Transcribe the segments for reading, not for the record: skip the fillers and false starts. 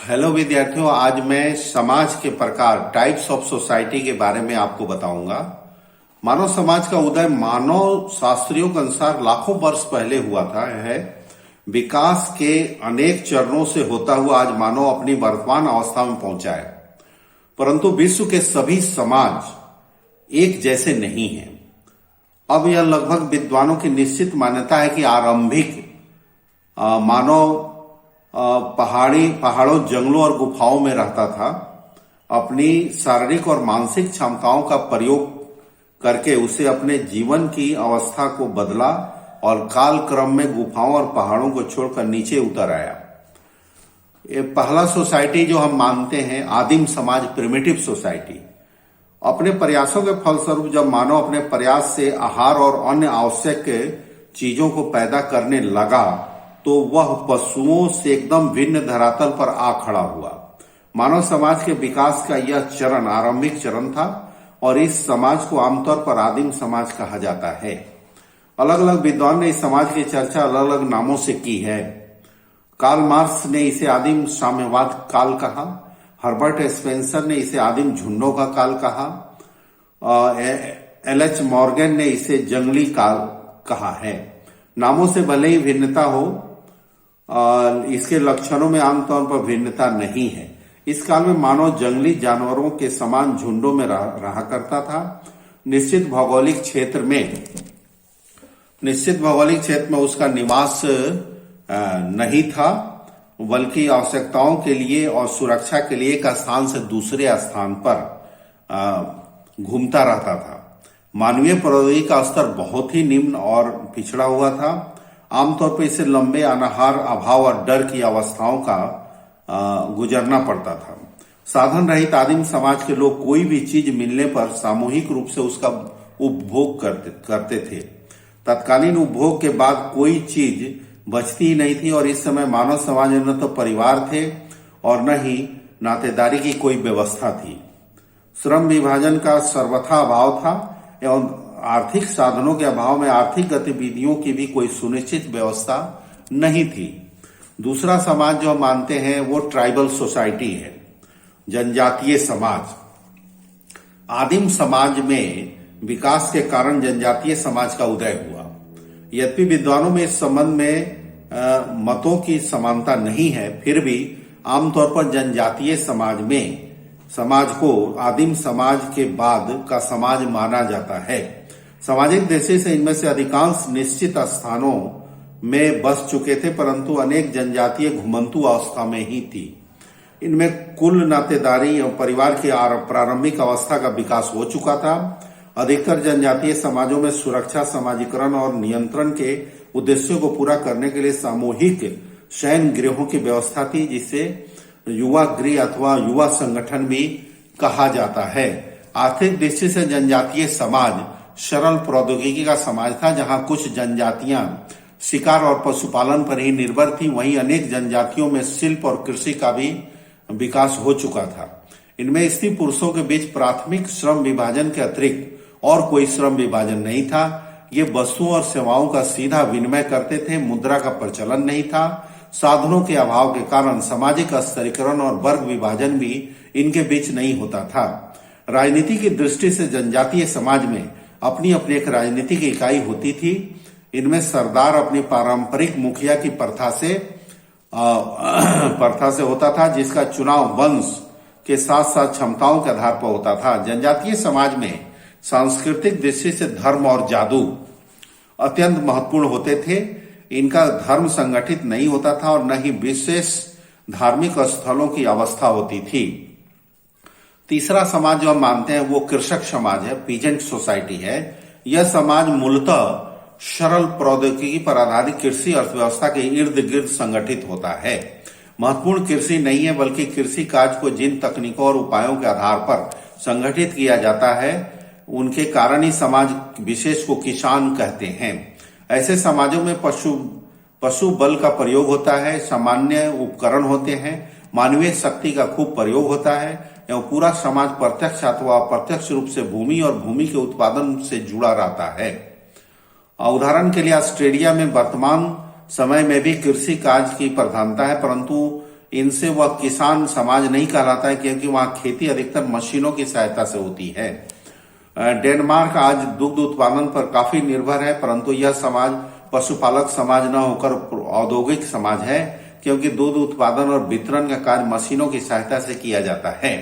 Hello विद्यार्थियों, आज मैं समाज के प्रकार टाइप्स ऑफ सोसाइटी के बारे में आपको बताऊंगा। मानव समाज का उदय मानव शास्त्रियों के अनुसार लाखों वर्ष पहले हुआ था। है विकास के अनेक चरणों से होता हुआ आज मानव अपनी वर्तमान अवस्था में पहुंचा है, परंतु विश्व के सभी समाज एक जैसे नहीं हैं। अब यह लगभग विद्वानों की निश्चित मान्यता है कि आरंभिक मानव पहाड़ों, जंगलों और गुफाओं में रहता था। अपनी शारीरिक और मानसिक क्षमताओं का प्रयोग करके उसे अपने जीवन की अवस्था को बदला और काल क्रम में गुफाओं और पहाड़ों को छोड़कर नीचे उतर आया। ये पहला सोसाइटी जो हम मानते हैं, आदिम समाज, प्रिमिटिव सोसाइटी। अपने प्रयासों के फलस्वरूप जब मानव अपने प्रयास से आहार और अन्य आवश्यक चीजों को पैदा करने लगा तो वह पशुओं से एकदम भिन्न धरातल पर आ खड़ा हुआ। मानव समाज के विकास का यह चरण आरंभिक चरण था और इस समाज को आमतौर पर आदिम समाज कहा जाता है। अलग अलग विद्वान ने इस समाज की चर्चा अलग अलग नामों से की है। कार्ल मार्क्स ने इसे आदिम साम्यवाद काल कहा। हर्बर्ट स्पेंसर ने इसे आदिम झुंडों का काल कहा। एल.एच. मॉर्गन ने इसे जंगली काल कहा है। नामों से भले ही भिन्नता हो, इसके लक्षणों में आमतौर पर भिन्नता नहीं है। इस काल में मानव जंगली जानवरों के समान झुंडों में रहा करता था। निश्चित भौगोलिक क्षेत्र में उसका निवास नहीं था, बल्कि आवश्यकताओं के लिए और सुरक्षा के लिए एक स्थान से दूसरे स्थान पर घूमता रहता था। मानवीय प्रौद्योगिकी का स्तर बहुत ही निम्न और पिछड़ा हुआ था। आमतौर पर इसे लंबे अनाहार, अभाव और डर की अवस्थाओं का गुजरना पड़ता था। साधन रहित आदिम समाज के लोग कोई भी चीज मिलने पर सामूहिक रूप से उसका उपभोग करते थे। तत्कालीन उपभोग के बाद कोई चीज बचती ही नहीं थी और इस समय मानव समाज में न तो परिवार थे और न ही नातेदारी की कोई व्यवस्था थी। श्रम विभाजन का सर्वथा अभाव था एवं आर्थिक साधनों के अभाव में आर्थिक गतिविधियों की भी कोई सुनिश्चित व्यवस्था नहीं थी। दूसरा समाज जो हम मानते हैं वो ट्राइबल सोसाइटी है, जनजातीय समाज। आदिम समाज में विकास के कारण जनजातीय समाज का उदय हुआ। यद्यपि विद्वानों में इस संबंध में मतों की समानता नहीं है, फिर भी आमतौर पर जनजातीय समाज को आदिम समाज के बाद का समाज माना जाता है। सामाजिक दृष्टि से इनमें से अधिकांश निश्चित स्थानों में बस चुके थे, परंतु अनेक जनजातीय घुमंतु अवस्था में ही थी। इनमें कुल नातेदारी और परिवार की प्रारंभिक अवस्था का विकास हो चुका था। अधिकतर जनजातीय समाजों में सुरक्षा, समाजीकरण और नियंत्रण के उद्देश्यों को पूरा करने के लिए सामूहिक शयन गृहों की व्यवस्था थी, जिसे युवा गृह अथवा युवा संगठन भी कहा जाता है। आर्थिक दृष्टि से जनजातीय समाज सरल प्रौद्योगिकी का समाज था, जहां कुछ जनजातियां शिकार और पशुपालन पर ही निर्भर थी। वहीं अनेक जनजातियों में शिल्प और कृषि का भी विकास हो चुका था। इनमें स्त्री पुरुषों के बीच प्राथमिक श्रम विभाजन के अतिरिक्त और कोई श्रम विभाजन नहीं था। ये वस्तुओं और सेवाओं का सीधा विनिमय करते थे। मुद्रा का प्रचलन नहीं था। साधनों के अभाव के कारण सामाजिक स्तरीकरण और वर्ग विभाजन भी इनके बीच नहीं होता था। राजनीति की दृष्टि से जनजातीय समाज में अपनी अपनी एक राजनीतिक इकाई होती थी। इनमें सरदार अपनी पारंपरिक मुखिया की प्रथा से होता था, जिसका चुनाव वंश के साथ साथ क्षमताओं के आधार पर होता था। जनजातीय समाज में सांस्कृतिक दृष्टि से धर्म और जादू अत्यंत महत्वपूर्ण होते थे। इनका धर्म संगठित नहीं होता था और न ही विशेष धार्मिक स्थलों की अवस्था होती थी। तीसरा समाज जो हम मानते हैं वो कृषक समाज है, पीजेंट सोसाइटी है। यह समाज मूलतः सरल प्रौद्योगिकी पर आधारित कृषि अर्थव्यवस्था के इर्द गिर्द संगठित होता है। महत्वपूर्ण कृषि नहीं है, बल्कि कृषि कार्य को जिन तकनीकों और उपायों के आधार पर संगठित किया जाता है, उनके कारण ही समाज विशेष को किसान कहते हैं। ऐसे समाजों में पशु बल का प्रयोग होता है, सामान्य उपकरण होते हैं, मानवीय शक्ति का खूब प्रयोग होता है एवं पूरा समाज प्रत्यक्ष अथवा अप्रत्यक्ष रूप से भूमि और भूमि के उत्पादन से जुड़ा रहता है। उदाहरण के लिए ऑस्ट्रेलिया में वर्तमान समय में भी कृषि कार्य की प्रधानता है, परंतु इनसे वह किसान समाज नहीं कहलाता है, क्योंकि वहां खेती अधिकतर मशीनों की सहायता से होती है। डेनमार्क आज दुग्ध उत्पादन पर काफी निर्भर है, परंतु यह समाज पशुपालक समाज न होकर औद्योगिक समाज है, क्योंकि दूध उत्पादन और वितरण का कार्य मशीनों की सहायता से किया जाता है।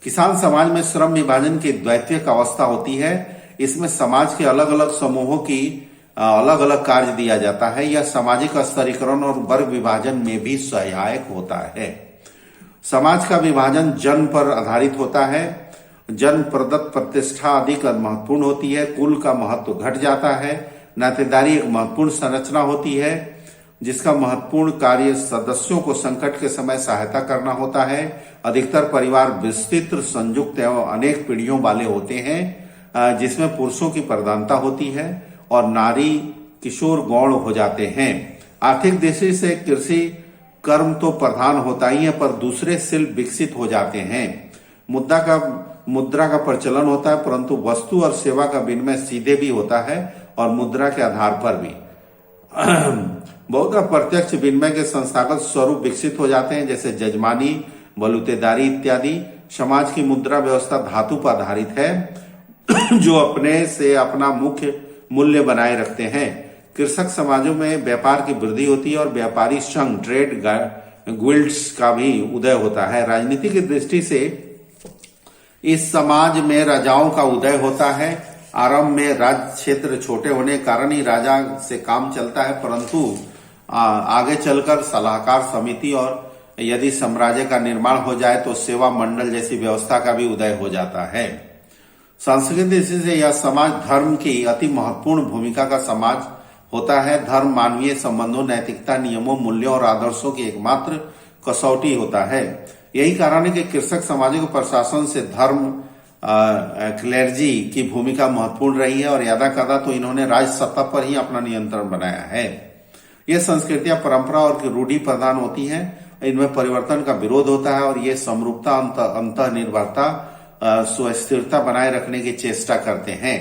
किसान समाज में श्रम विभाजन की द्वैतिक अवस्था होती है। इसमें समाज के अलग अलग समूहों की अलग अलग कार्य दिया जाता है। यह सामाजिक स्तरीकरण और वर्ग विभाजन में भी सहायक होता है। समाज का विभाजन जन्म पर आधारित होता है। जन्म प्रदत्त प्रतिष्ठा अधिक महत्वपूर्ण होती है। कुल का महत्व घट जाता है। नातेदारी एक महत्वपूर्ण संरचना होती है, जिसका महत्वपूर्ण कार्य सदस्यों को संकट के समय सहायता करना होता है। अधिकतर परिवार विस्तृत, संयुक्त एवं अनेक पीढ़ियों वाले होते हैं, जिसमें पुरुषों की प्रधानता होती है और नारी किशोर गौण हो जाते हैं। आर्थिक दृष्टि से कृषि कर्म तो प्रधान होता ही है, पर दूसरे शिल्प विकसित हो जाते हैं। मुद्रा का प्रचलन होता है, परंतु वस्तु और सेवा का विनिमय सीधे भी होता है और मुद्रा के आधार पर भी। बहुत अप्रत्यक्ष विनिमय के संस्थागत स्वरूप विकसित हो जाते हैं, जैसे जजमानी, बलूतेदारी इत्यादि। समाज की मुद्रा व्यवस्था धातु पर आधारित है, जो अपने से अपना मुख्य मूल्य बनाए रखते हैं। कृषक समाजों में व्यापार की वृद्धि होती है और व्यापारी संघ, ट्रेड गिल्ड्स का भी उदय होता है। राजनीति की दृष्टि से इस समाज में राजाओं का उदय होता है। आरंभ में राज्य क्षेत्र छोटे होने के कारण ही राजा से काम चलता है, परंतु आगे चलकर सलाहकार समिति और यदि साम्राज्य का निर्माण हो जाए तो सेवा मंडल जैसी व्यवस्था का भी उदय हो जाता है। सांस्कृतिक से यह समाज धर्म की अति महत्वपूर्ण भूमिका का समाज होता है। धर्म मानवीय संबंधों, नैतिकता, नियमों, मूल्यों और आदर्शों की एकमात्र कसौटी होता है। यही कारण है कि कृषक समाजों के प्रशासन से धर्म क्लेर्जी की भूमिका महत्वपूर्ण रही है और यदा कदा तो इन्होंने राज सत्ता पर ही अपना नियंत्रण बनाया है। ये संस्कृतियां परंपरा और रूढ़ि प्रधान होती हैं। इनमें परिवर्तन का विरोध होता है और ये समरूपता, अंतः निर्भरता, सुस्थिरता बनाए रखने की चेष्टा करते हैं।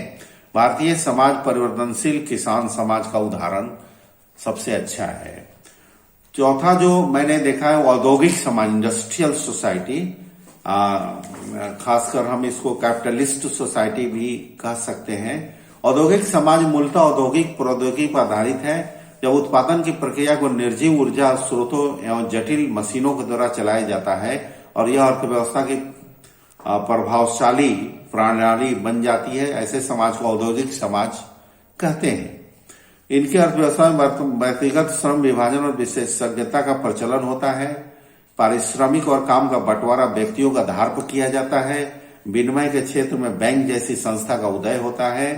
भारतीय समाज परिवर्तनशील किसान समाज का उदाहरण सबसे अच्छा है। चौथा जो मैंने देखा है औद्योगिक समाज, इंडस्ट्रियल सोसाइटी, खासकर हम इसको कैपिटलिस्ट सोसाइटी भी कह सकते हैं। औद्योगिक समाज मूलतः औद्योगिक प्रौद्योगिकी पर आधारित है। जब उत्पादन की प्रक्रिया को निर्जीव ऊर्जा स्रोतों एवं जटिल मशीनों के द्वारा चलाया जाता है और यह अर्थव्यवस्था की प्रभावशाली प्रणाली बन जाती है, ऐसे समाज को औद्योगिक समाज कहते हैं। इनकी अर्थव्यवस्था में व्यक्तिगत श्रम विभाजन और विशेषज्ञता का प्रचलन होता है। पारिश्रमिक और काम का बंटवारा व्यक्तियों के आधार पर किया जाता है। विनिमय के क्षेत्र में बैंक जैसी संस्था का उदय होता है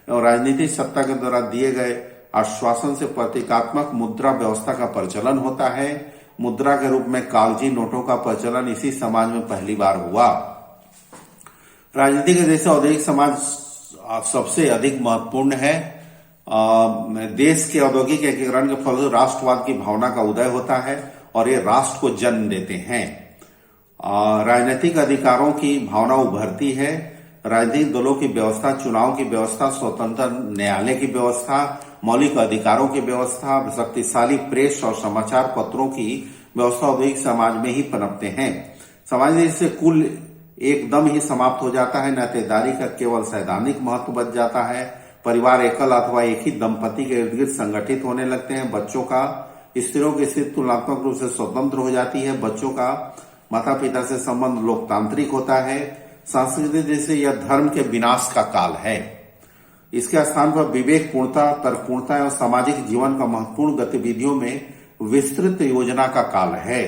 और राजनीतिक सत्ता के द्वारा दिए गए आश्वासन से प्रतीकात्मक मुद्रा व्यवस्था का प्रचलन होता है। मुद्रा के रूप में कागजी नोटों का प्रचलन इसी समाज में पहली बार हुआ। राजनीति के दृष्टि से औद्योगिक समाज सबसे अधिक महत्वपूर्ण है। देश के औद्योगिक एकीकरण के फलस्वरूप राष्ट्रवाद की भावना का उदय होता है और ये राष्ट्र को जन्म देते हैं। राजनीतिक अधिकारों की भावना उभरती है। राजनीतिक दलों की व्यवस्था, चुनाव की व्यवस्था, स्वतंत्र न्यायालय की व्यवस्था, मौलिक अधिकारों की व्यवस्था, शक्तिशाली प्रेस और समाचार पत्रों की व्यवस्था औद्योगिक समाज में ही पनपते हैं। समाज से कुल एकदम ही समाप्त हो जाता है। नातेदारी का केवल सैद्धांतिक महत्व बच जाता है। परिवार एकल अथवा एक ही दंपति के इर्द गिर्द संगठित होने लगते हैं। बच्चों का स्त्रियों की स्थिति तुलनात्मक रूप से स्वतंत्र हो जाती है। बच्चों का माता पिता से संबंध लोकतांत्रिक होता है। सांस्कृतिक दृष्टि से यह धर्म के विनाश का काल है। इसके स्थान पर विवेक पूर्णता, तर्कपूर्णता एवं सामाजिक जीवन का महत्वपूर्ण गतिविधियों में विस्तृत योजना का काल है।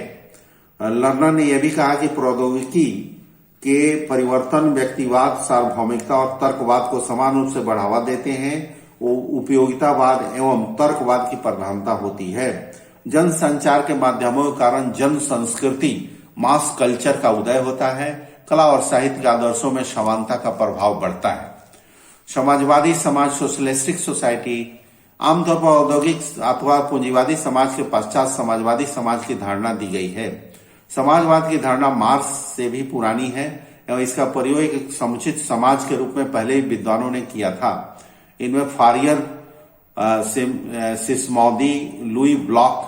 लर्नर ने यह भी कहा कि प्रौद्योगिकी के परिवर्तन व्यक्तिवाद, सार्वभौमिकता और तर्कवाद को समान रूप से बढ़ावा देते हैं। उपयोगितावाद एवं तर्कवाद की प्रधानता होती है। जन संचार के माध्यमों के कारण जन संस्कृति, मास कल्चर का उदय होता है। कला और साहित्य के आदर्शों में समानता का प्रभाव बढ़ता है। समाजवादी समाज, सोशलिस्टिक सोसाइटी, आमतौर पर औद्योगिक अथवा पूंजीवादी समाज के पश्चात समाजवादी समाज की धारणा दी गई है। समाजवाद की धारणा मार्क्स से भी पुरानी है एवं इसका प्रयोग एक समुचित समाज के रूप में पहले ही विद्वानों ने किया था। इनमें फारियर, सिस्मौदी, लुई ब्लॉक,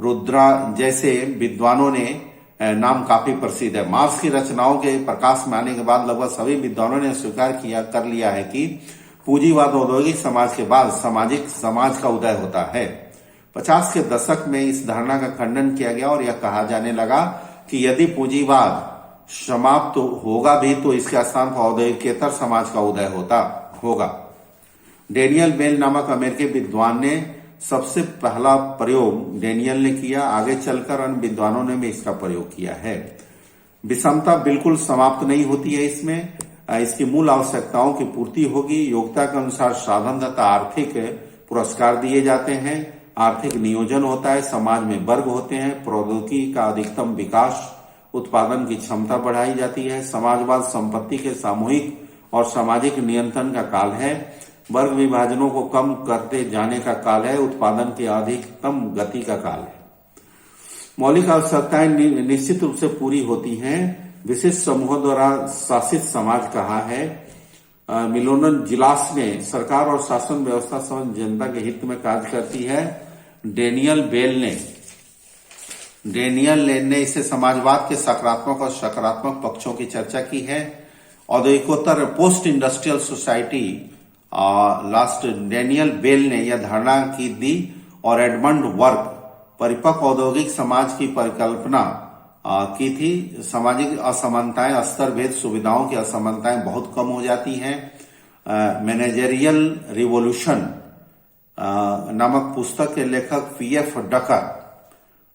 रुद्रा जैसे विद्वानों ने नाम काफी प्रसिद्ध है। मार्क्स की रचनाओं के प्रकाश में आने के बाद लगभग सभी विद्वानों ने स्वीकार कर लिया है कि पूंजीवाद औद्योगिक समाज के बाद सामाजिक समाज का उदय होता है। 50 के दशक में इस धारणा का खंडन किया गया और यह कहा जाने लगा कि यदि पूंजीवाद समाप्त होगा भी तो इसके स्थान पर औद्योगिकेतर समाज का उदय होगा। डेनियल बेल नामक अमेरिकी विद्वान ने सबसे पहला प्रयोग डेनियल ने किया। आगे चलकर अन्य विद्वानों ने भी इसका प्रयोग किया है। विषमता बिल्कुल समाप्त नहीं होती है इसमें। इसकी मूल आवश्यकताओं की पूर्ति होगी। योग्यता के अनुसार साधन तथा आर्थिक पुरस्कार दिए जाते हैं। आर्थिक नियोजन होता है। समाज में वर्ग होते हैं। प्रौद्योगिकी का अधिकतम विकास, उत्पादन की क्षमता बढ़ाई जाती है। समाजवाद संपत्ति के सामूहिक और सामाजिक नियंत्रण का काल है। वर्ग विभाजनों को कम करते जाने का काल है। उत्पादन की अधिकतम गति का काल है। मौलिक आवश्यकताएं निश्चित रूप से पूरी होती हैं। विशिष्ट समूहों द्वारा शासित समाज कहा है। मिलोनन जिलास ने सरकार और शासन व्यवस्था समझ जनता के हित में कार्य करती है। डेनियल लेन ने इसे समाजवाद के सकारात्मक और सकारात्मक पक्षों की चर्चा की है। औद्योगिकोत्तर post industrial society last Daniel Bell ने यह धारणा की दी और एडमंड वर्क परिपक्व औद्योगिक समाज की परिकल्पना की थी। सामाजिक असमानताएं, स्तर भेद, सुविधाओं की असमानताएं बहुत कम हो जाती हैं। मैनेजरियल रिवॉल्यूशन नामक पुस्तक के लेखक पीएफ डकर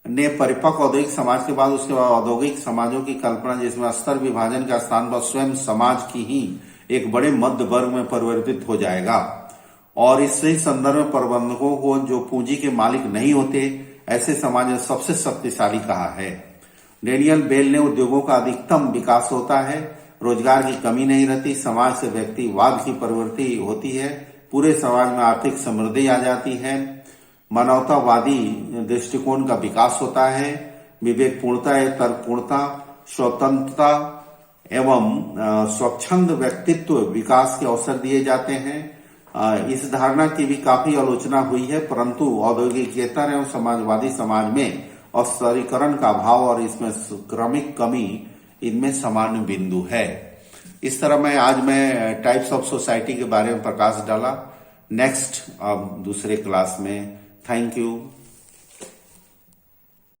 ने परिपक्व औद्योगिक समाज के बाद उसके बाद औद्योगिक समाजों की कल्पना जिसमें स्तर विभाजन का स्थान पर स्वयं समाज की ही एक बड़े मध्य वर्ग में परिवर्तित हो जाएगा। और इसी संदर्भ में प्रबंधकों को जो पूंजी के मालिक नहीं होते ऐसे समाज में सबसे शक्तिशाली कहा है। डेनियल बेल ने उद्योगों का अधिकतम विकास होता है। रोजगार की कमी नहीं रहती। समाज से व्यक्तिवाद की प्रवृत्ति होती है। पूरे समाज में आर्थिक समृद्धि आ जाती है। मानवतावादी दृष्टिकोण का विकास होता है। विवेकपूर्णता, तर्कपूर्णता, स्वतंत्रता एवं स्वच्छंद व्यक्तित्व विकास के अवसर दिए जाते हैं। इस धारणा की भी काफी आलोचना हुई है, परंतु औद्योगिकेतर एवं समाजवादी समाज में औस्तरीकरण का अभाव और इसमें क्रमिक कमी इनमें सामान्य बिंदु है। इस तरह आज मैं टाइप्स ऑफ सोसाइटी के बारे में प्रकाश डाला। नेक्स्ट अब दूसरे क्लास में। Thank you.